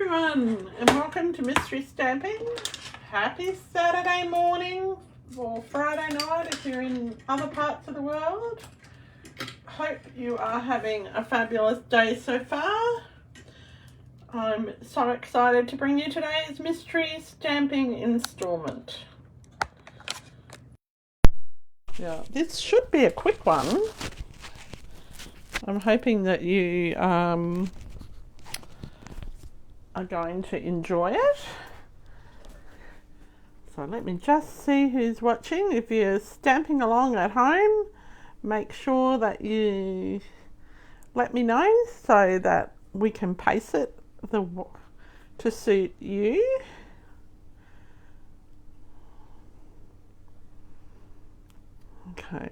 everyone, and welcome to Mystery Stamping. Happy Saturday morning or Friday night if you're in other parts of the world. Hope you are having a fabulous day so far. I'm so excited to bring you today's Mystery Stamping installment. Yeah, this should be a quick one. I'm hoping that you are going to enjoy it. So let me just see who's watching. If you're stamping along at home, make sure that you let me know so that we can pace it to suit you. Okay,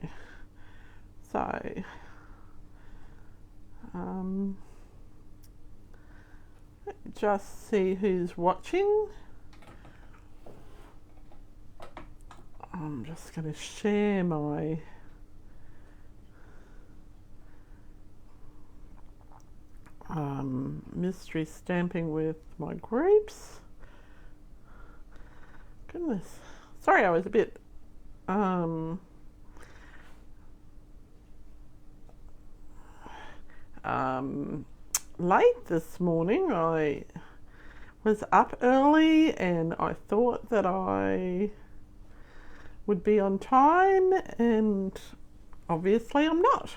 so just see who's watching. I'm just going to share my mystery stamping with my groups. Goodness, sorry I was a bit late this morning. I was up early and I thought that I would be on time, and obviously I'm not.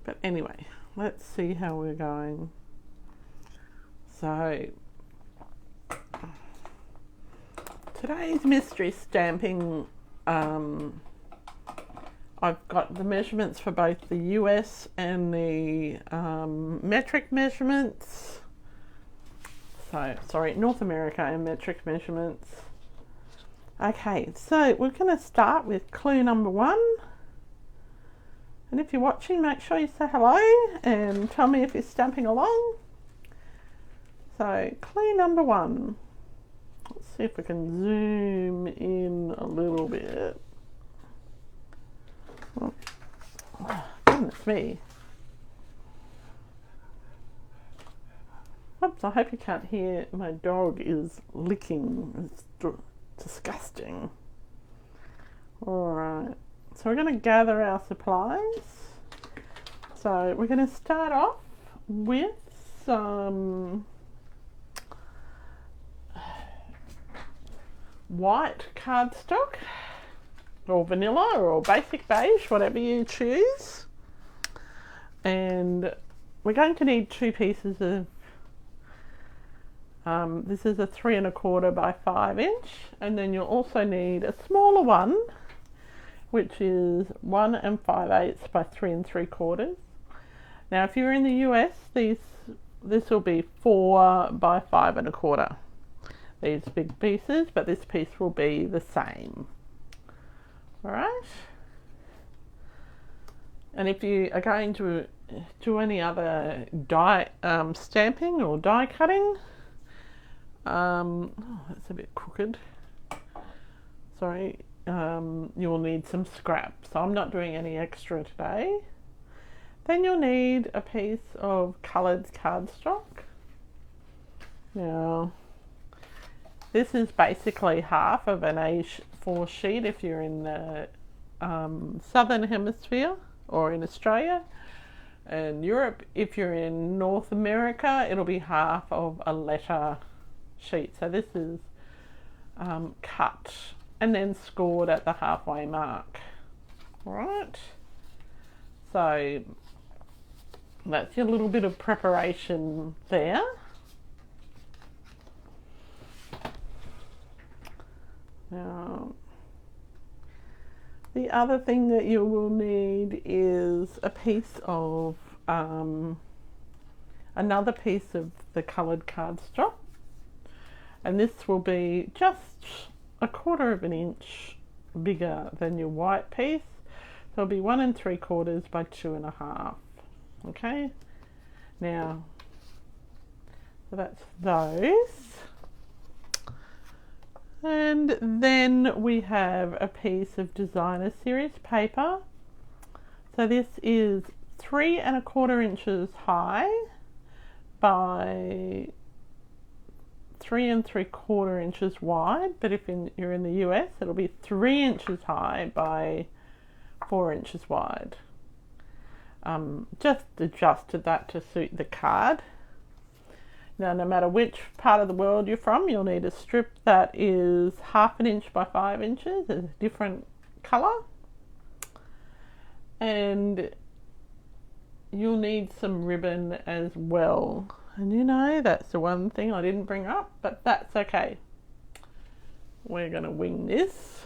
But anyway, let's see how we're going. So today's mystery stamping, I've got the measurements for both the US and the metric measurements. So, sorry, North America and metric measurements. Okay, so we're going to start with clue number 1. And if you're watching, make sure you say hello and tell me if you're stamping along. So, clue number 1. Let's see if we can zoom in a little bit. Oh, goodness me. Oops, I hope you can't hear. My dog is licking. It's disgusting. Alright, so we're going to gather our supplies. So we're going to start off with some white cardstock, or vanilla, or basic beige, whatever you choose. And we're going to need 2 pieces of this is a 3 1/4 by 5 inch, and then you'll also need a smaller one, which is 1 5/8 by 3 3/4. Now, if you're in the US, this will be 4 by 5 1/4. These big pieces, but this piece will be the same. All right. And if you are going to do any other die stamping or die cutting, oh, that's a bit crooked. Sorry. You'll need some scrap. So I'm not doing any extra today. Then you'll need a piece of coloured cardstock. Now, this is basically half of an A4 sheet if you're in the southern hemisphere or in Australia. And Europe, if you're in North America, it'll be half of a letter sheet. So this is cut and then scored at the halfway mark. All right. So that's your little bit of preparation there. Now, the other thing that you will need is a piece of another piece of the coloured cardstock, and this will be just 1/4 inch bigger than your white piece. So it'll be 1 3/4 by 2 1/2. Okay. Now, so that's those. And then we have a piece of designer series paper. So this is 3 1/4 inches high by 3 3/4 inches wide, but if you're in the US, it'll be 3 inches high by 4 inches wide. Just adjusted that to suit the card. Now, no matter which part of the world you're from, you'll need a strip that is 1/2 inch by 5 inches, a different colour. And you'll need some ribbon as well. And you know, that's the one thing I didn't bring up, but that's okay. We're going to wing this.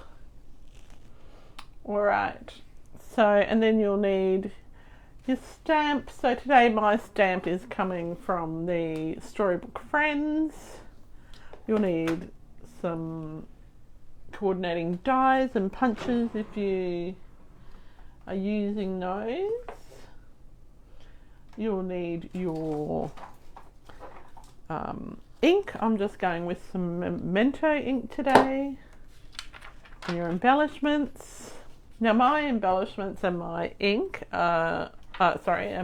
Alright, so, and then you'll need your stamp. So today my stamp is coming from the Storybook Friends. You'll need some coordinating dies and punches if you are using those. You'll need your ink. I'm just going with some Memento ink today. And your embellishments. Now my embellishments and my ink, and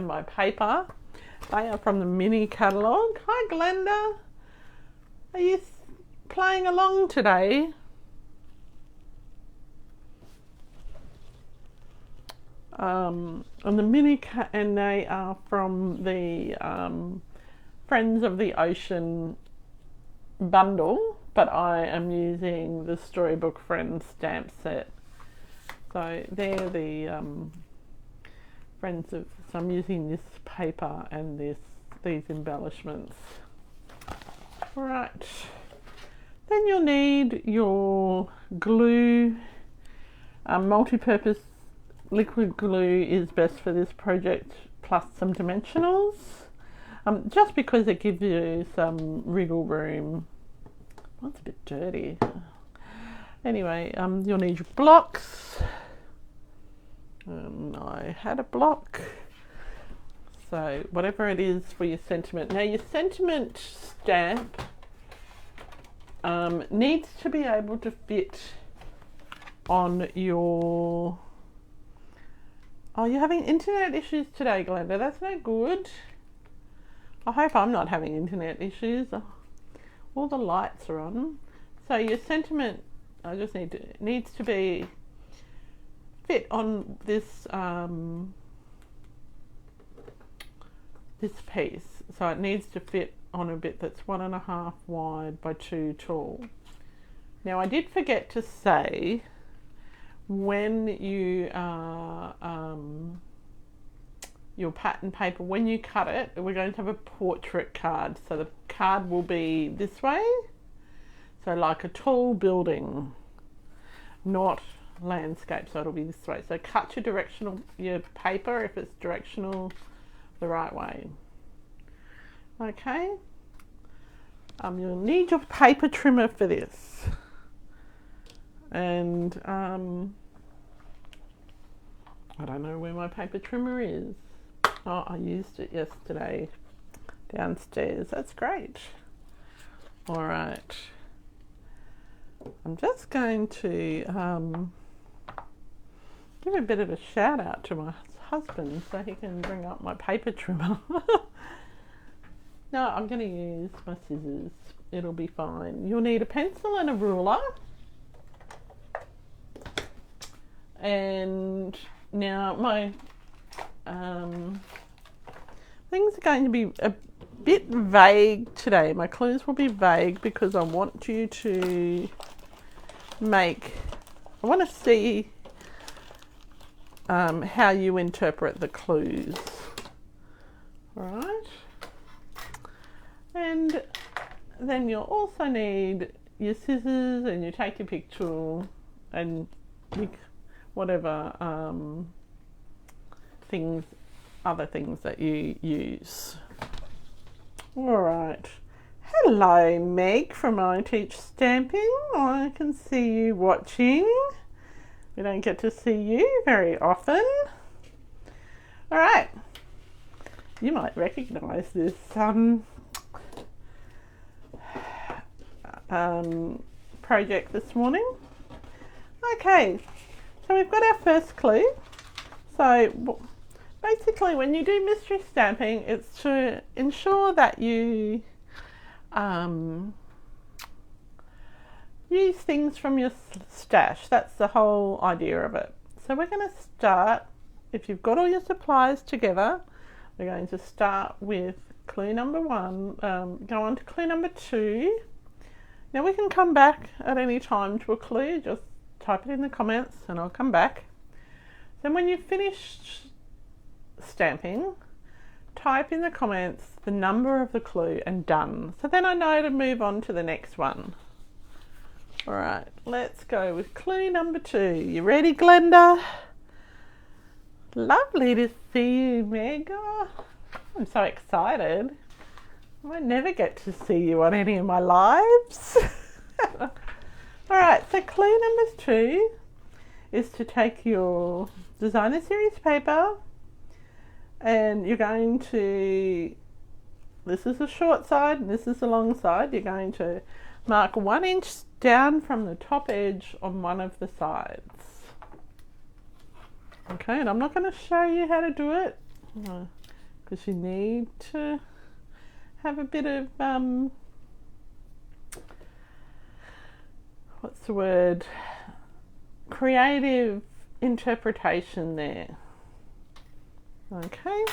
my paper, they are from the mini catalogue. Hi Glenda, are you playing along today? And the mini and they are from the Friends of the Ocean bundle, but I am using the Storybook Friends stamp set. So they're the Friends of. So I'm using this paper and these embellishments. Right. Then you'll need your glue. Multi-purpose liquid glue is best for this project, plus some dimensionals, just because it gives you some wriggle room. Well, it's a bit dirty. Anyway, you'll need your blocks. I had a block. So whatever it is for your sentiment. Now your sentiment stamp needs to be able to fit on your... Oh, you're having internet issues today, Glenda. That's no good. I hope I'm not having internet issues. All the lights are on. So your sentiment, needs to be fit on this this piece. So it needs to fit on a bit that's 1.5 wide by 2 tall. Now I did forget to say, when you your pattern paper, when you cut it, we're going to have a portrait card. So the card will be this way, so like a tall building, not landscape, so it'll be this way. So cut your paper if it's directional the right way. Okay, you'll need your paper trimmer for this. And I don't know where my paper trimmer is. Oh, I used it yesterday downstairs. That's great. All right. I'm just going to give a bit of a shout out to my husband so he can bring up my paper trimmer. No, I'm going to use my scissors. It'll be fine. You'll need a pencil and a ruler. And now my things are going to be a bit vague today. My clues will be vague because I want you to I want to see how you interpret the clues. All right. And then you'll also need your scissors, and you take your pick tool and whatever other things that you use. All right. Hello, Meg from I Teach Stamping. I can see you watching. We don't get to see you very often. All right. You might recognise this project this morning. Okay, so we've got our first clue. So basically, when you do mystery stamping, it's to ensure that you use things from your stash. That's the whole idea of it. So we're going to start, if you've got all your supplies together, we're going to start with clue number 1, go on to clue number 2. Now we can come back at any time to a clue, just type it in the comments and I'll come back. Then when you've finished stamping, type in the comments the number of the clue and done. So then I know to move on to the next one. Alright, let's go with clue number 2. You ready, Glenda? Lovely to see you, Meg. Oh, I'm so excited. I might never get to see you on any of my lives. Alright, so clue number 2 is to take your designer series paper and you're going to, this is the short side and this is the long side, you're going to mark 1 inch down from the top edge on one of the sides. Okay, and I'm not going to show you how to do it because you need to have a bit of, what's the word, creative interpretation there. Okay,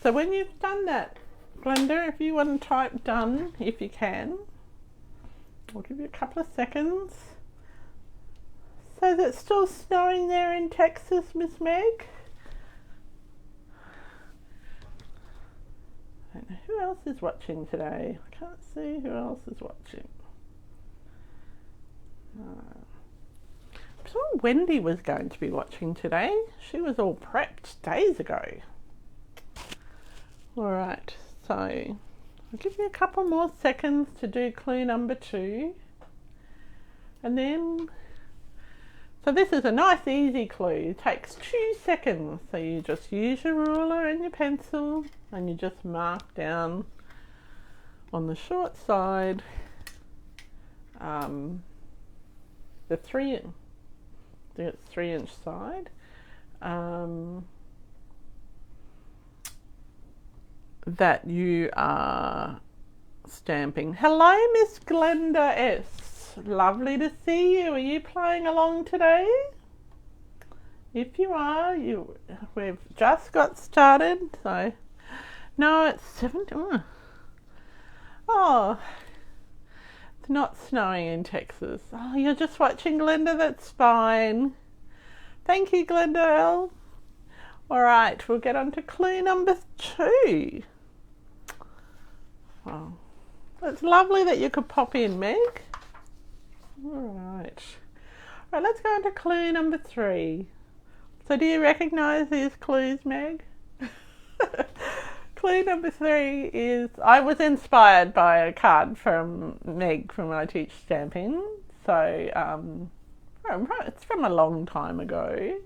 so when you've done that, Glenda, if you want to type done, if you can, I'll give you a couple of seconds. So is it still snowing there in Texas, Miss Meg? I don't know who else is watching today. I can't see who else is watching. I thought Wendy was going to be watching today. She was all prepped days ago. Alright, so I'll give you a couple more seconds to do clue number 2. And then, so this is a nice easy clue. It takes 2 seconds. So you just use your ruler and your pencil and you just mark down on the short side the 3 inch side that you are stamping. Hello, Miss Glenda S. Lovely to see you. Are you playing along today? If you are, we've just got started. So no, it's 7. Oh, it's not snowing in Texas. Oh, you're just watching, Glenda. That's fine. Thank you, Glenda L. All right, we'll get on to clue number 2. Oh, it's lovely that you could pop in, Meg. All right, let's go on to clue number 3. So do you recognise these clues, Meg? Clue number 3 is, I was inspired by a card from Meg from when I teach stamping. So it's from a long time ago.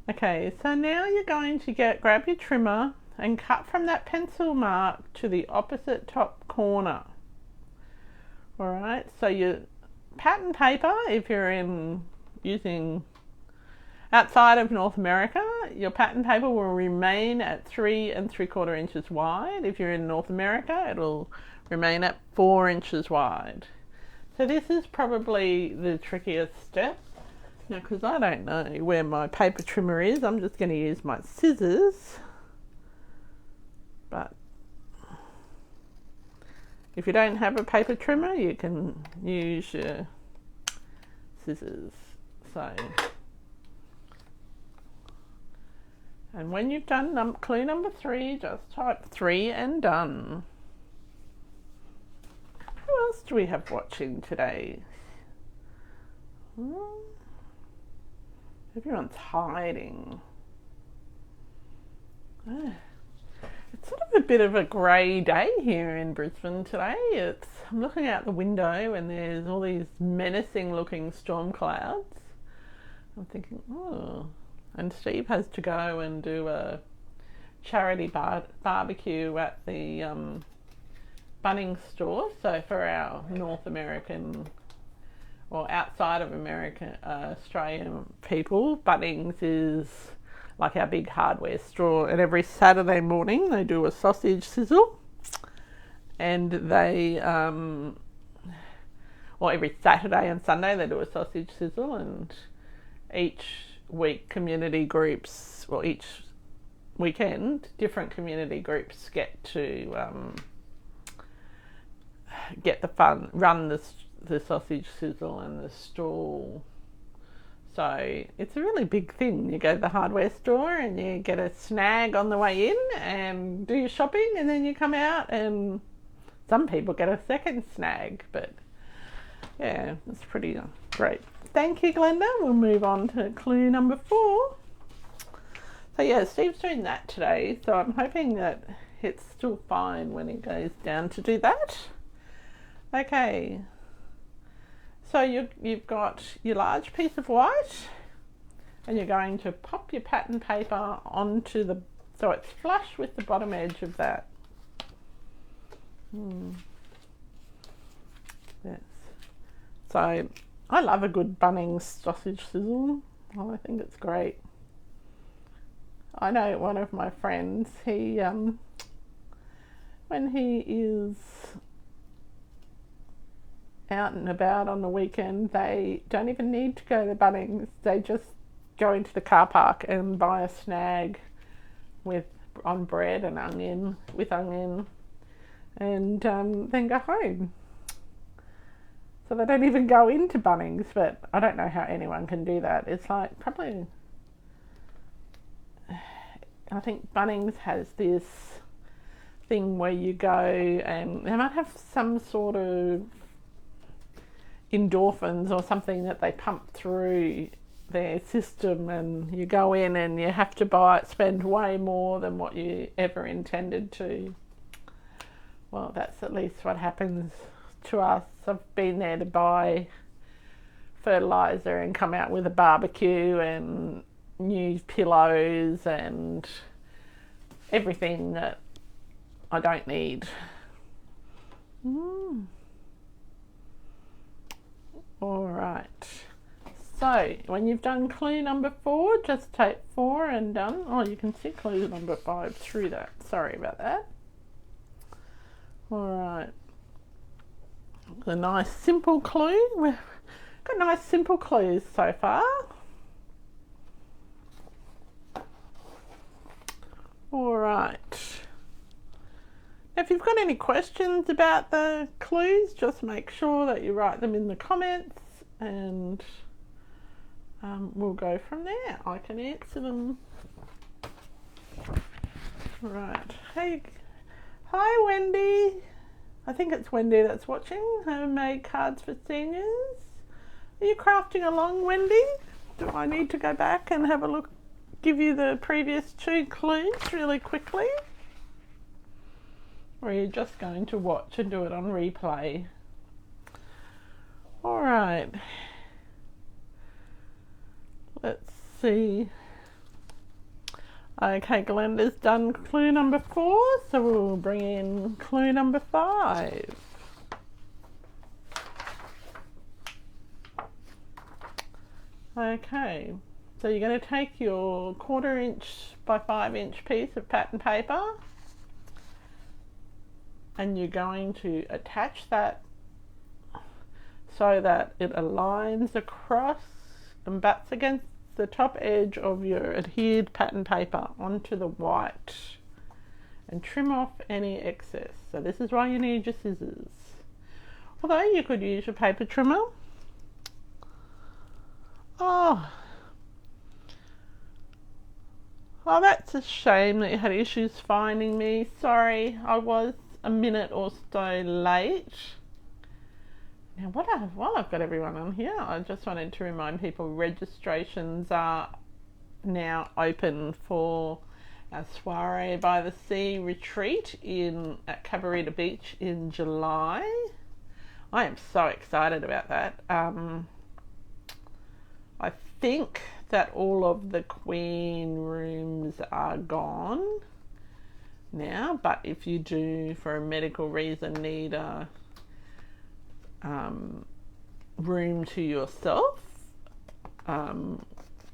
Okay, so now you're going to grab your trimmer and cut from that pencil mark to the opposite top corner. Alright, so your pattern paper, if you're using outside of North America, your pattern paper will remain at 3 3/4 inches wide. If you're in North America, it'll remain at 4 inches wide. So this is probably the trickiest step. Now, because I don't know where my paper trimmer is, I'm just going to use my scissors. But if you don't have a paper trimmer, you can use your scissors. So, and when you've done clue number 3, just type 3 and done. Who else do we have watching today? Everyone's hiding. It's sort of a bit of a grey day here in Brisbane today. I'm looking out the window and there's all these menacing looking storm clouds. I'm thinking, oh. And Steve has to go and do a charity barbecue at the Bunnings store. So for our North American or outside of American, Australian people, Bunnings is like our big hardware store, and every Saturday morning they do a sausage sizzle and they or every Saturday and Sunday they do a sausage sizzle, and each week community groups, well, each weekend different community groups get to get the fun, run the sausage sizzle and the stall. So it's a really big thing. You go to the hardware store and you get a snag on the way in and do your shopping, and then you come out and some people get a second snag. But yeah, it's pretty great. Thank you, Glenda. We'll move on to clue number 4. So yeah, Steve's doing that today, so I'm hoping that it's still fine when he goes down to do that. Okay, so you've got your large piece of white, and you're going to pop your pattern paper onto the, so it's flush with the bottom edge of that. Yes. So I love a good Bunnings sausage sizzle. Oh, I think it's great. I know one of my friends, he when he is out and about on the weekend, they don't even need to go to Bunnings. They just go into the car park and buy a snag on bread and onion, and then go home. So they don't even go into Bunnings, but I don't know how anyone can do that. It's like probably, I think Bunnings has this thing where you go and they might have some sort of endorphins or something that they pump through their system, and you go in and you have to spend way more than what you ever intended to. Well, that's at least what happens to us. I've been there to buy fertilizer and come out with a barbecue and new pillows and everything that I don't need. All right, so when you've done clue number 4, just take 4 and done. Oh, you can see clue number 5 through that. Sorry about that. All right, a nice simple clue. We've got nice simple clues so far. All right. If you've got any questions about the clues, just make sure that you write them in the comments, and we'll go from there. I can answer them. Right. Hey, hi Wendy. I think it's Wendy that's watching. Homemade cards for seniors. Are you crafting along, Wendy? Do I need to go back and have a look, give you the previous 2 clues really quickly? Or are you just going to watch and do it on replay? All right. Let's see. Okay, Glenda's done clue number 4, so we'll bring in clue number 5. Okay, so you're going to take your 1/4 inch by 5 inch piece of pattern paper, and you're going to attach that so that it aligns across and butts against the top edge of your adhered pattern paper onto the white, and trim off any excess. So this is why you need your scissors. Although you could use your paper trimmer. Oh, that's a shame that you had issues finding me. Sorry, I was a minute or so late. Now, while I've got everyone on here, I just wanted to remind people registrations are now open for our Soiree by the Sea retreat at Cabarita Beach in July. I am so excited about that. I think that all of the Queen rooms are gone now, but if you do, for a medical reason, need a room to yourself,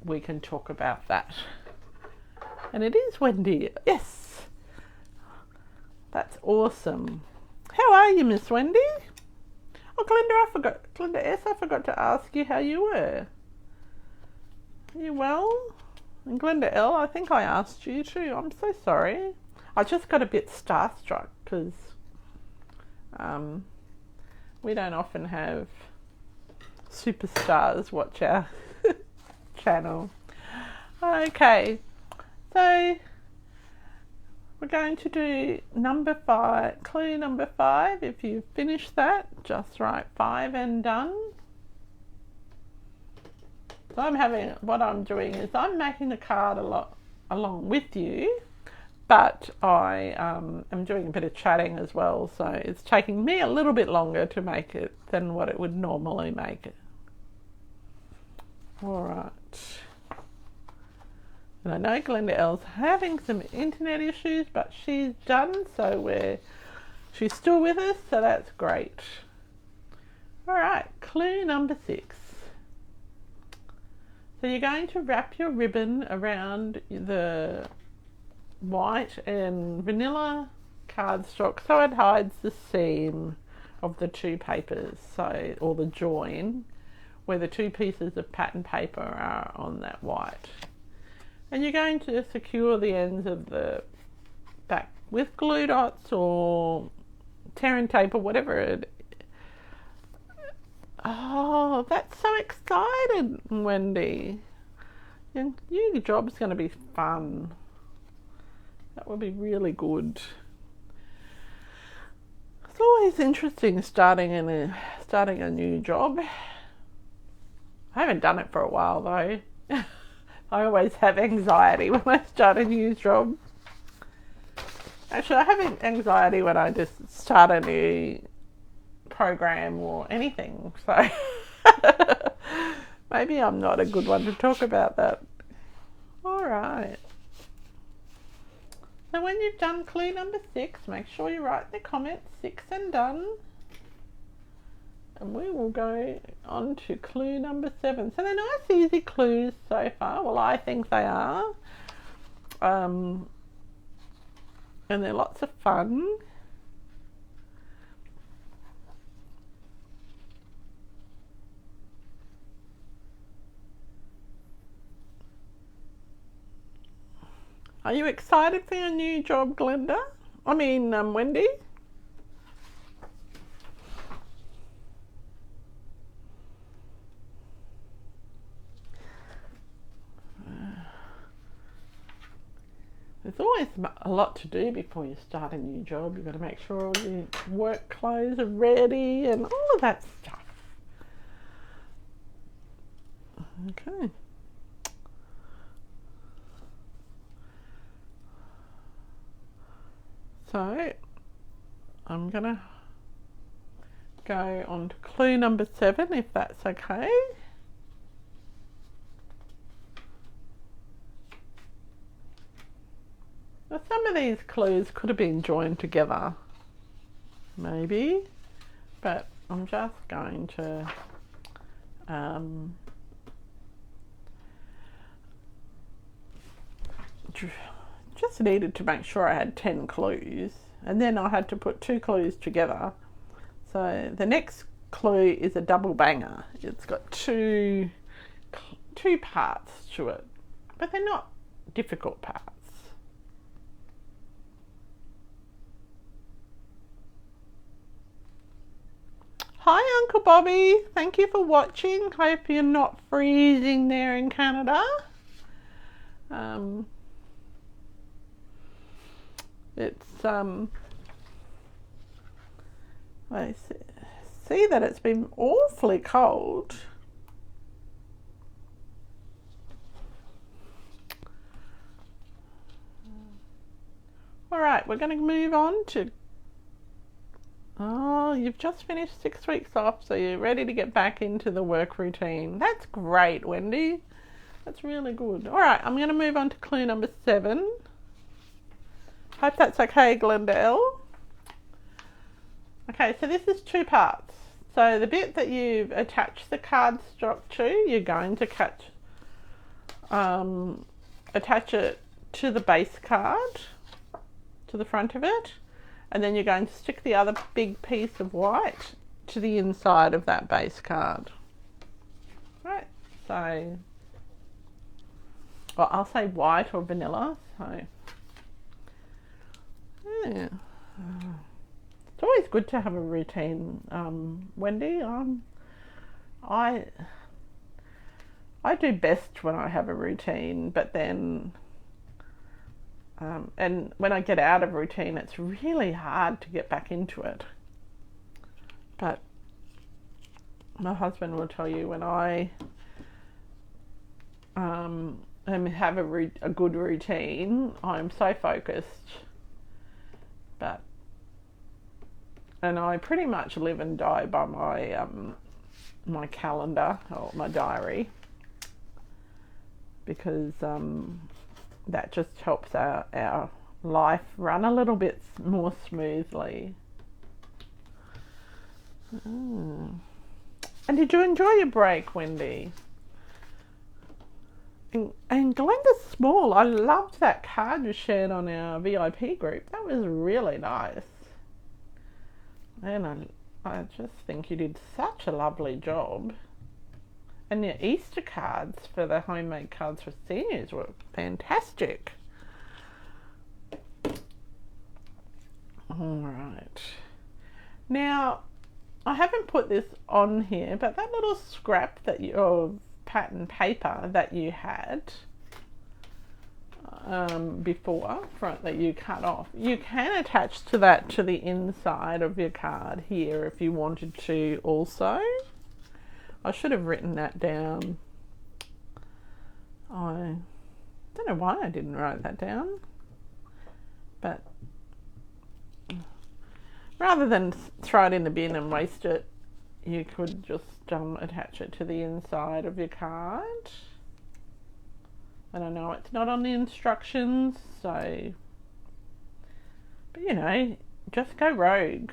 we can talk about that. And it is Wendy. Yes, that's awesome. How are you, Miss Wendy? Oh, Glenda S, I forgot to ask you how you were. Are you well? And Glenda L, I think I asked you too. I'm so sorry. I just got a bit starstruck because we don't often have superstars watch our channel. Okay, so we're going to do number 5, clue number 5. If you finish that, just write 5 and done. So what I'm doing is I'm making the card along with you, but I am doing a bit of chatting as well, so it's taking me a little bit longer to make it than what it would normally make it. All right. And I know Glenda L's having some internet issues, but she's done, so she's still with us, so that's great. All right, clue number 6. So you're going to wrap your ribbon around the white and vanilla cardstock so it hides the seam of the two papers, or the join, where the two pieces of pattern paper are on that white. And you're going to secure the ends of the back with glue dots or tearing tape or whatever it is. Oh, that's so exciting, Wendy. Your job's going to be fun. That would be really good. It's always interesting starting a new job. I haven't done it for a while though. I always have anxiety when I start a new job. Actually, I have anxiety when I just start a new program or anything. So maybe I'm not a good one to talk about that. All right. So when you've done clue number 6, make sure you write in the comments 6 and done. And we will go on to clue number 7. So they're nice, easy clues so far. Well, I think they are. And they're lots of fun. Are you excited for your new job, Glenda? Wendy? There's always a lot to do before you start a new job. You've got to make sure all your work clothes are ready and all of that stuff. Okay. So I'm going to go on to clue number 7, if that's okay. Now, some of these clues could have been joined together, maybe, but I'm just going to just needed to make sure I had 10 clues, and then I had to put 2 clues together. So the next clue is a double banger. It's got two parts to it, but they're not difficult parts. Hi Uncle Bobby, thank you for watching. Hope you're not freezing there in Canada. I see that it's been awfully cold. All right, we're going to move on to, you've just finished 6 weeks off, so you're ready to get back into the work routine. That's great, Wendy. That's really good. All right, I'm going to move on to clue number 7. Hope that's okay, Glenda L. Okay, so this is 2 parts. So the bit that you've attached the cardstock to, you're going to attach it to the base card, to the front of it, and then you're going to stick the other big piece of white to the inside of that base card. Right, so, well, I'll say white or vanilla. So, yeah. It's always good to have a routine, Wendy. I do best when I have a routine, but then, and when I get out of routine, it's really hard to get back into it. But my husband will tell you when I have a good routine, I'm so focused. And I pretty much live and die by my calendar or my diary, because that just helps our life run a little bit more smoothly. And did you enjoy your break, Wendy? And Glenda's Small, I loved that card you shared on our VIP group. That was really nice. And I just think you did such a lovely job. And your Easter cards for the homemade cards for seniors were fantastic. Alright. Now, I haven't put this on here, but that little scrap of pattern paper that you had before, that you cut off, you can attach to the inside of your card here if you wanted to also. I should have written that down. I don't know why I didn't write that down, but rather than throw it in the bin and waste it, you could just attach it to the inside of your card. And I know it's not on the instructions, so, but you know, just go rogue.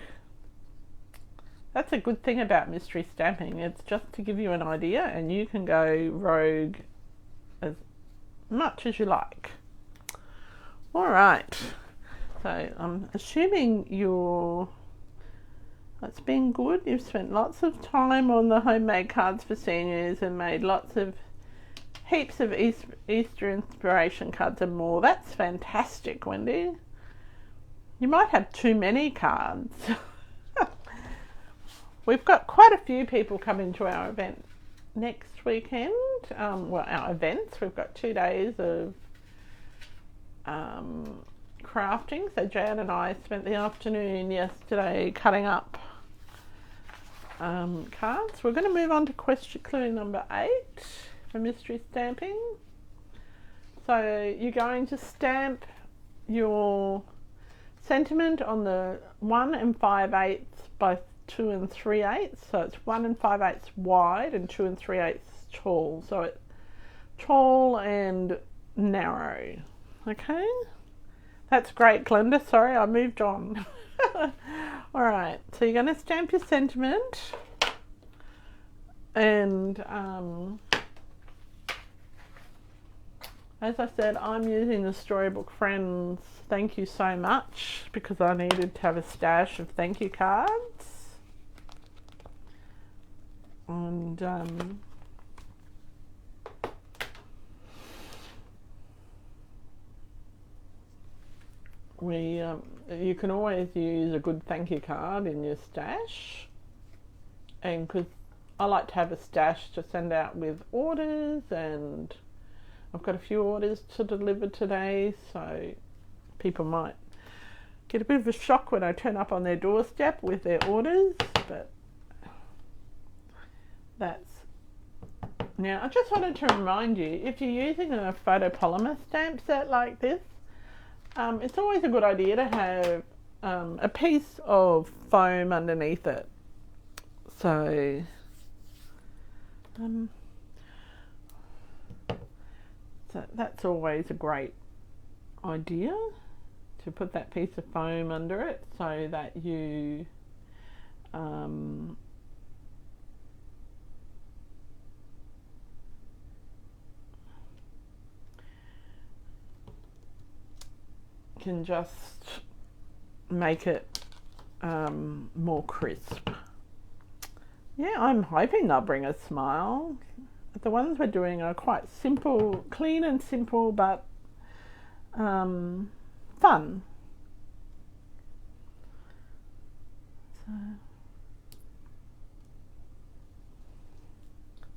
That's a good thing about mystery stamping. It's just to give you an idea, and you can go rogue as much as you like. All right. So I'm assuming that's been good. You've spent lots of time on the homemade cards for seniors and made heaps of Easter inspiration cards and more. That's fantastic, Wendy. You might have too many cards. We've got quite a few people coming to our event next weekend. Our events. We've got 2 days of crafting. So Jan and I spent the afternoon yesterday cutting up cards. We're going to move on to question clue number 8 for mystery stamping. So you're going to stamp your sentiment on the 1 5/8 by 2 3/8. So it's 1 5/8 wide and 2 3/8 tall. So it's tall and narrow. Okay, that's great, Glenda. Sorry, I moved on. All right, so you're going to stamp your sentiment, and as I said, I'm using the Storybook Friends thank you so much because I needed to have a stash of thank you cards. And you can always use a good thank you card in your stash, and because I like to have a stash to send out with orders, and I've got a few orders to deliver today, so people might get a bit of a shock when I turn up on their doorstep with their orders, but now I just wanted to remind you, if you're using a photopolymer stamp set like this, it's always a good idea to have a piece of foam underneath it. So that's always a great idea, to put that piece of foam under it so that you can just make it more crisp. Yeah, I'm hoping they'll bring a smile. The ones we're doing are quite simple, clean and simple, but fun.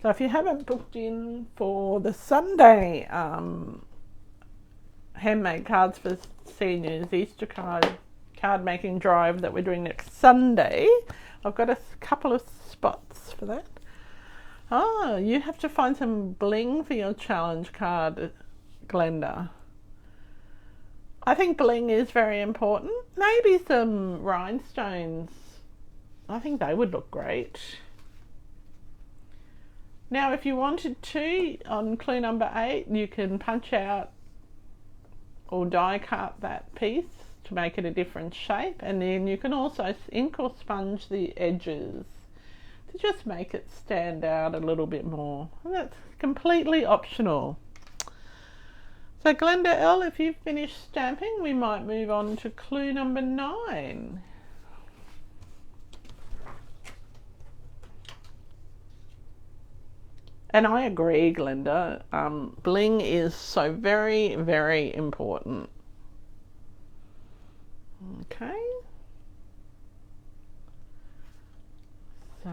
So if you haven't booked in for the Sunday handmade cards for seniors Easter card making drive that we're doing next Sunday, I've got a couple of spots for that. Oh, you have to find some bling for your challenge card, Glenda. I think bling is very important. Maybe some rhinestones. I think they would look great. Now, if you wanted to, on clue number 8, you can punch out or die cut that piece to make it a different shape, and then you can also ink or sponge the edges to just make it stand out a little bit more. And that's completely optional. So Glenda L, if you've finished stamping, we might move on to clue number 9. And I agree, Glenda. Bling is so very, very important. Okay. So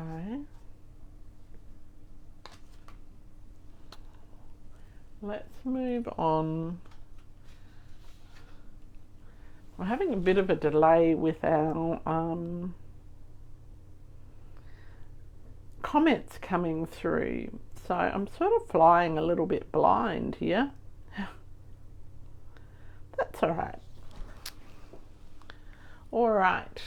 let's move on. We're having a bit of a delay with our comments coming through. So I'm sort of flying a little bit blind here. That's all right. All right.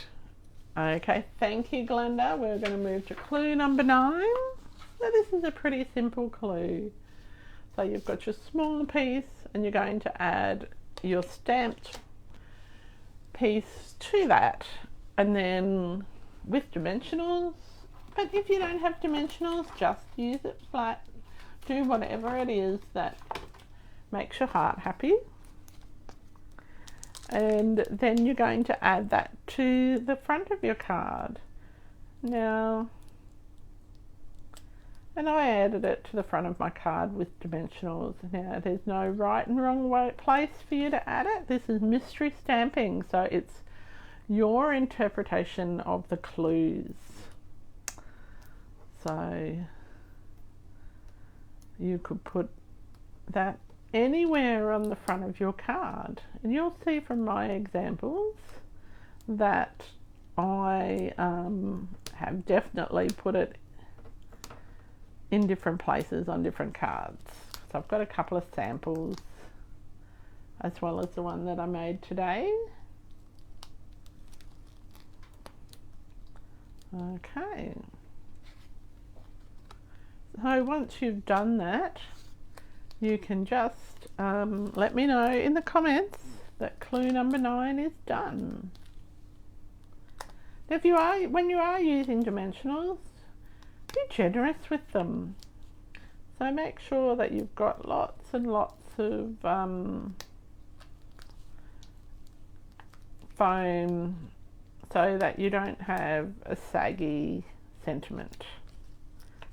Okay, thank you, Glenda. We're going to move to clue number 9. Now, this is a pretty simple clue. So you've got your small piece and you're going to add your stamped piece to that. And then with dimensionals, but if you don't have dimensionals, just use it flat. Do whatever it is that makes your heart happy. And then you're going to add that to the front of your card. Now, and I added it to the front of my card with dimensionals. Now, there's no right and wrong place for you to add it. This is mystery stamping, so it's your interpretation of the clues. So you could put that anywhere on the front of your card, and you'll see from my examples that I have definitely put it in different places on different cards. So I've got a couple of samples as well as the one that I made today. Okay. So once you've done that, you can just let me know in the comments that clue number 9 is done. Now, when you are using dimensionals, be generous with them. So make sure that you've got lots and lots of foam so that you don't have a saggy sentiment.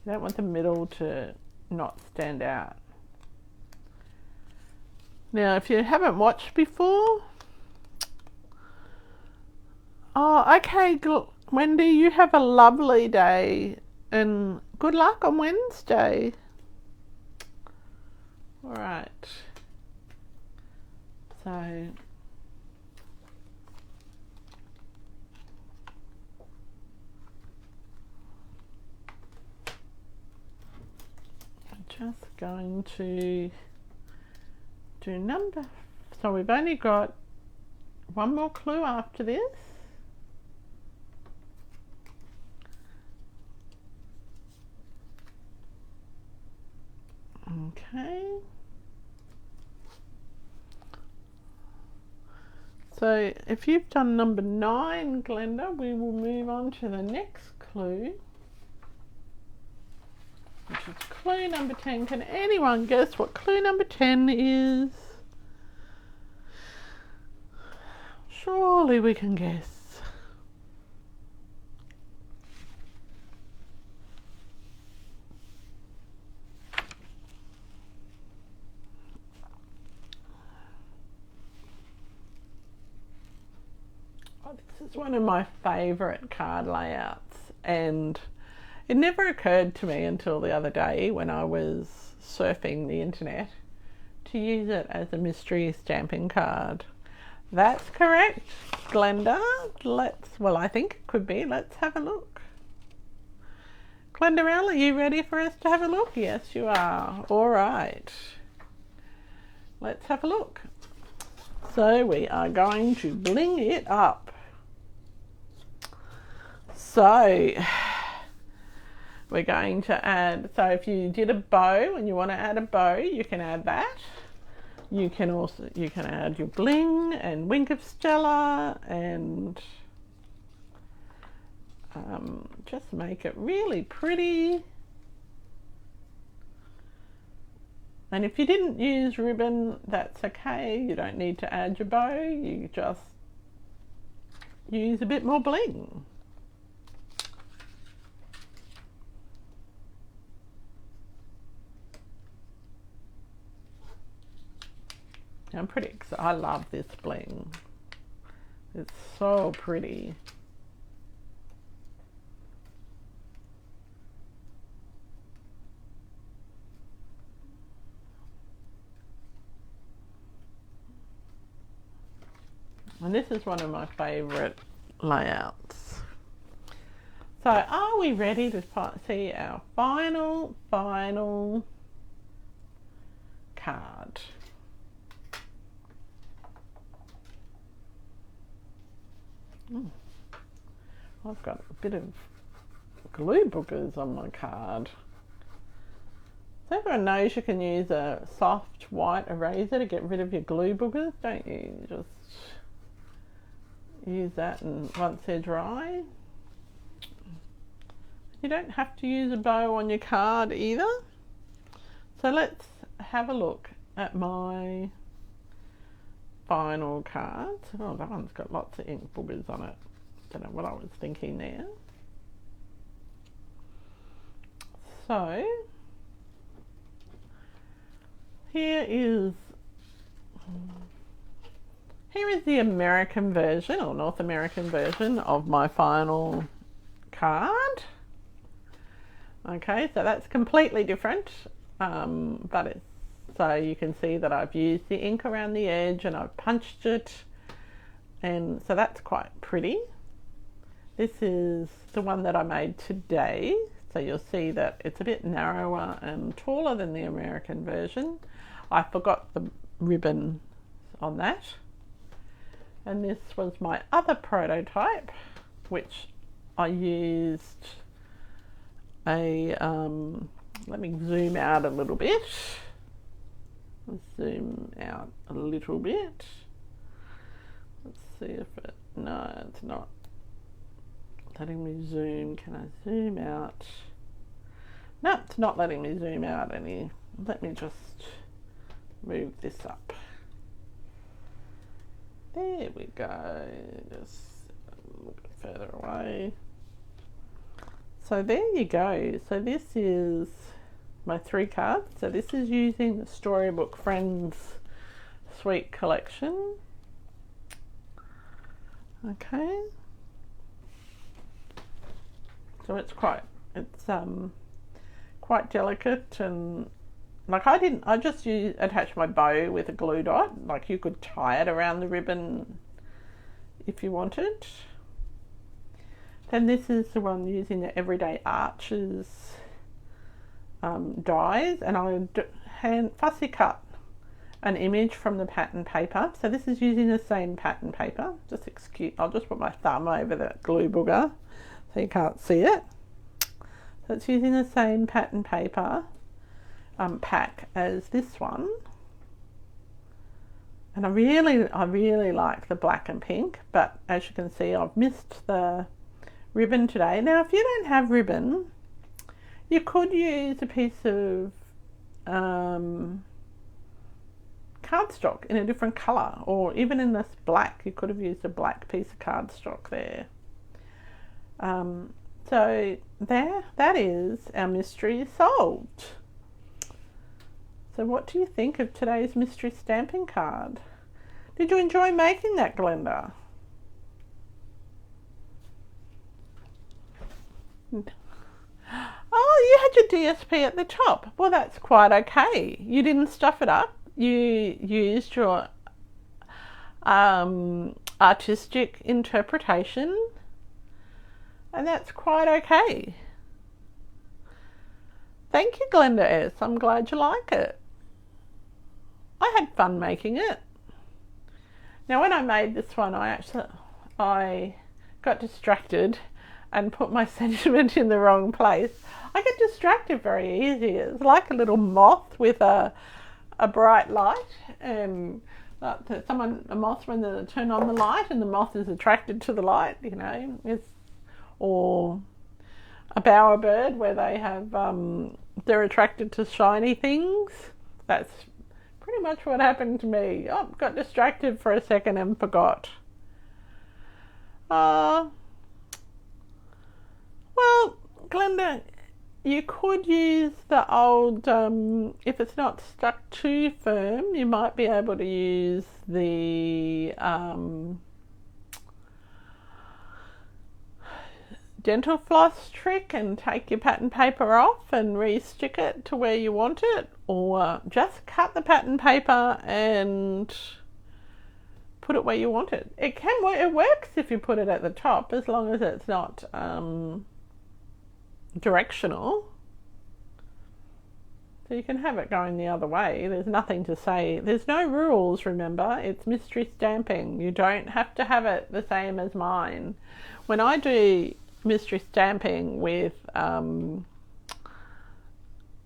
You don't want the middle to not stand out. Now, if you haven't watched before, oh, okay, Wendy, you have a lovely day and good luck on Wednesday. All right. So I'm just going to do number. So we've only got one more clue after this. Okay. So if you've done number 9, Glenda, we will move on to the next clue, which is clue number 10. Can anyone guess what clue number 10 is? Surely we can guess. Oh, this is one of my favourite card layouts, and it never occurred to me until the other day when I was surfing the internet to use it as a mystery stamping card. That's correct, Glenda. Well, I think it could be. Let's have a look. Glenda L, are you ready for us to have a look? Yes, you are. All right. Let's have a look. So we are going to bling it up. So we're going to add, so if you did a bow and you want to add a bow, you can add that. You can add your bling and wink of Stella and just make it really pretty. And if you didn't use ribbon, that's okay. You don't need to add your bow. You just use a bit more bling. I'm pretty excited. I love this bling. It's so pretty. And this is one of my favourite layouts. So are we ready to see our final card? I've got a bit of glue boogers on my card. So everyone knows you can use a soft white eraser to get rid of your glue boogers, don't you? You just use that, and once they're dry, you don't have to use a bow on your card either. So let's have a look at my final card. Oh, that one's got lots of ink boogers on it. Don't know what I was thinking there. So here is the American version, or North American version, of my final card. Okay, so that's completely different, but it's, so you can see that I've used the ink around the edge and I've punched it, and so that's quite pretty. This is the one that I made today, so you'll see that it's a bit narrower and taller than the American version. I forgot the ribbon on that. And this was my other prototype, which I used a, let me zoom out a little bit. Zoom out a little bit. Let's see if it, no, it's not letting me zoom. Can I zoom out? No, it's not letting me zoom out any. Let me just move this up. There we go. Just a little bit further away. So there you go. So this is my 3 cards. So this is using the Storybook Friends Suite collection. Okay. So it's quite delicate, and like I just attach my bow with a glue dot. Like you could tie it around the ribbon if you wanted. Then this is the one using the Everyday Arches dies, and I fussy cut an image from the pattern paper. So this is using the same pattern paper. Just excuse, I'll just put my thumb over the glue booger so you can't see it. So it's using the same pattern paper pack as this one, and I really like the black and pink, but as you can see I've missed the ribbon today. Now if you don't have ribbon, you could use a piece of cardstock in a different colour, or even in this black, you could have used a black piece of cardstock there. So there, that is our mystery solved. So what do you think of today's mystery stamping card? Did you enjoy making that, Glenda? Oh, you had your DSP at the top. Well, that's quite okay. You didn't stuff it up. You used your artistic interpretation, and that's quite okay. Thank you, Glenda S. I'm glad you like it. I had fun making it. Now, when I made this one, I got distracted and put my sentiment in the wrong place. I get distracted very easy. It's like a little moth with a bright light, and a moth, when they turn on the light and the moth is attracted to the light, or a bowerbird where they have they're attracted to shiny things. That's pretty much what happened to me. I got distracted for a second and forgot. Well, Glenda, you could use the old, if it's not stuck too firm, you might be able to use the dental floss trick and take your pattern paper off and re-stick it to where you want it, or just cut the pattern paper and put it where you want it. It works if you put it at the top, as long as it's not directional. So you can have it going the other way. There's nothing to say. There's no rules, remember. It's mystery stamping. You don't have to have it the same as mine. When I do mystery stamping with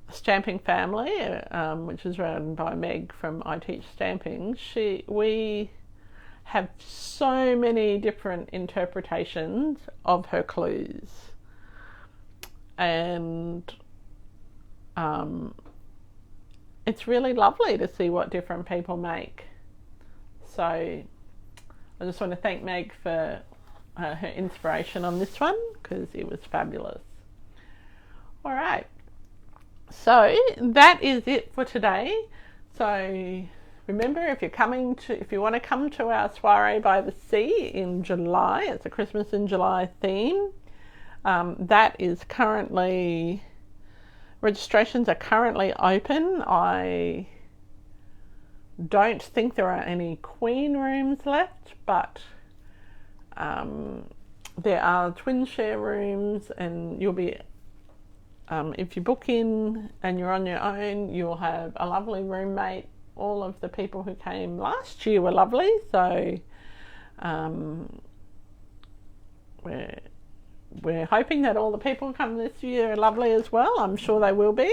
Stamping Family, which is run by Meg from I Teach Stamping, we have so many different interpretations of her clues, and it's really lovely to see what different people make. So I just want to thank Meg for her inspiration on this one, because it was fabulous. All right, so that is it for today. So remember, if you want to come to our soiree by the sea in July, it's a Christmas in July theme. That is registrations are currently open. I don't think there are any queen rooms left, but there are twin share rooms, and you'll be, if you book in and you're on your own, you'll have a lovely roommate. All of the people who came last year were lovely, so we're hoping that all the people who come this year are lovely as well. I'm sure they will be.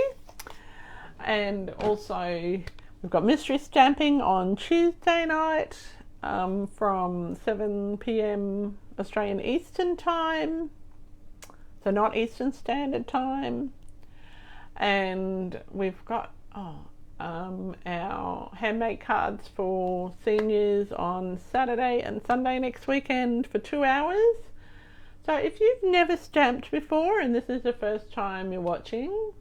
And also, we've got mystery stamping on Tuesday night from 7 p.m. Australian Eastern Time, so not Eastern Standard Time. And we've got our handmade cards for seniors on Saturday and Sunday next weekend for 2 hours. So if you've never stamped before and this is the first time you're watching,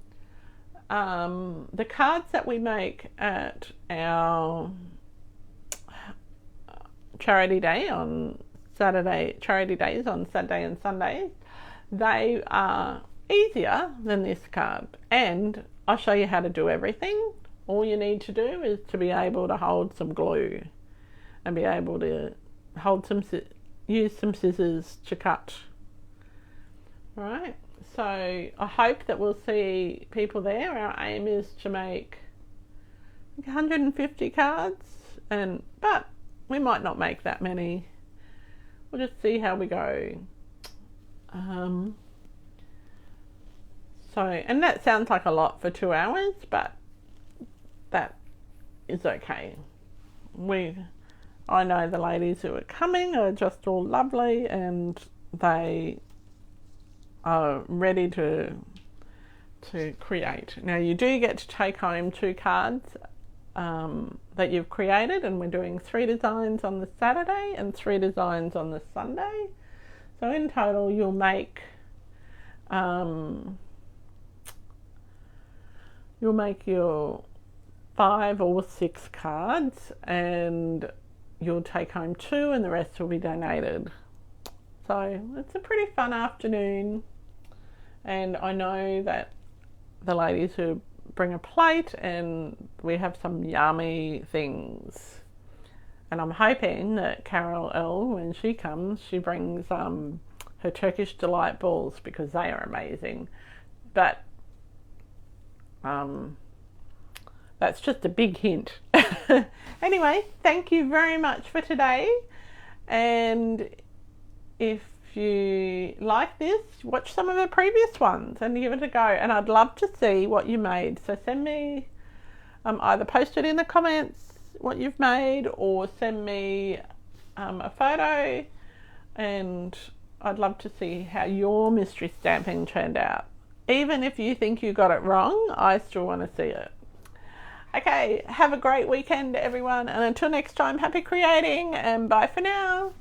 the cards that we make at our charity days on Saturday and Sundays, they are easier than this card, and I'll show you how to do everything. All you need to do is to be able to hold some glue and be able to use some scissors to cut. All right, so I hope that we'll see people there. Our aim is to make 150 cards, but we might not make that many. We'll just see how we go. And that sounds like a lot for 2 hours, but that is okay. I know the ladies who are coming are just all lovely, and they are ready to create. Now, you do get to take home 2 cards that you've created, and we're doing 3 designs on the Saturday and 3 designs on the Sunday. So in total, you'll make your 5 or 6 cards, and you'll take home 2 and the rest will be donated. So it's a pretty fun afternoon. And I know that the ladies who bring a plate, and we have some yummy things. And I'm hoping that Carol L, when she comes, she brings her Turkish delight balls, because they are amazing. But that's just a big hint. Anyway, thank you very much for today. And if you like this, watch some of the previous ones and give it a go. And I'd love to see what you made. So send me, either post it in the comments what you've made, or send me a photo, and I'd love to see how your mystery stamping turned out. Even if you think you got it wrong, I still want to see it. Okay, have a great weekend, everyone, and until next time, happy creating, and bye for now.